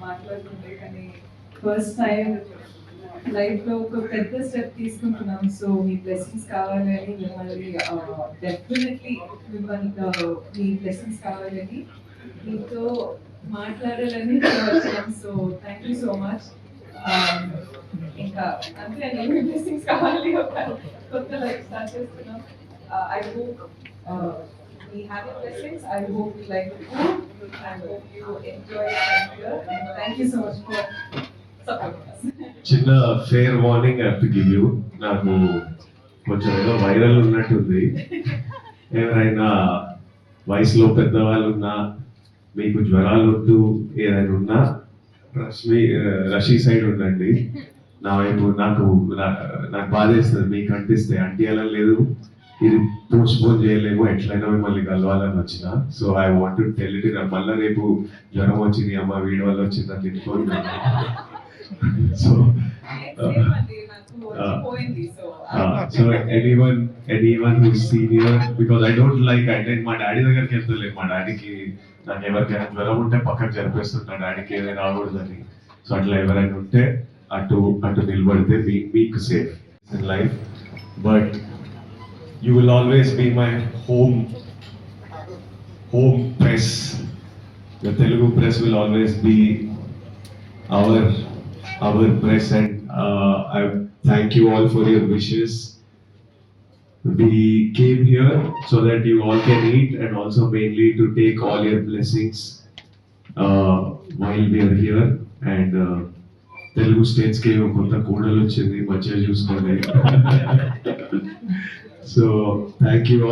మాట్లాడుతుంటే, కానీ first time లైఫ్లో ఒక పెద్ద స్టెప్ తీసుకుంటున్నాం. సో మీ బ్లెస్సింగ్స్ కావాలని మిమ్మల్ని డెఫినెట్లీ మీ బ్లెస్సింగ్స్ కావాలని మీతో మాట్లాడాలని వచ్చాం. So thank you so much. ఇంకా అంతే అండి, మీ బ్లెస్సింగ్స్ కావాలి. ఒక కొత్త లైఫ్ స్టార్ట్ చేస్తున్నాం. I hope we have your blessings. I hope you like the food. I hope you enjoy it here. And thank you so much for supporting us. చిన్న fair warning I have to give you. నాకు కొంచెం ఏదో viral ఉన్నట్టుంది. ఎవరైనా వయసులో పెద్దవాళ్ళు ఉన్నా, మీకు జ్వరాలు వద్దు, ఏదైనా ఉన్నా రషీ సైడ్ ఉండండి. నా వైపు నాకు బాధేస్తుంది మీకు అనిపిస్తే, అంటే అలా లేదు, ఇది పోస్ట్పోన్ చేయలేము, ఎట్లయినా మిమ్మల్ని కలవాలని వచ్చిన. So I want to tell it. మళ్ళీ రేపు జ్వరం వచ్చింది అమ్మ వీడి వల్ల వచ్చిందని తిట్టుకోండి. So so anyone who senior, because I don't like మా డాడీ దగ్గరికి వెళ్తలేదు. మా డాడీకి నాకు ఎవరికైనా జ్వరం ఉంటే పక్కకు జరిపేస్తుంటా, డాడీకి ఏదైనా రాకూడదని. సో అట్లా ఎవరైనా ఉంటే అటు నిలబడితే మీకు safe in life. But you will always be my home press. The Telugu press will always be our press, and I thank you all for your wishes. We came here so that you all can eat, and also mainly to take all your blessings while we are here. And Telugu states కి కొంత కోడలు వచ్చింది, మంచిగా చూసుకోండి. So thank you all.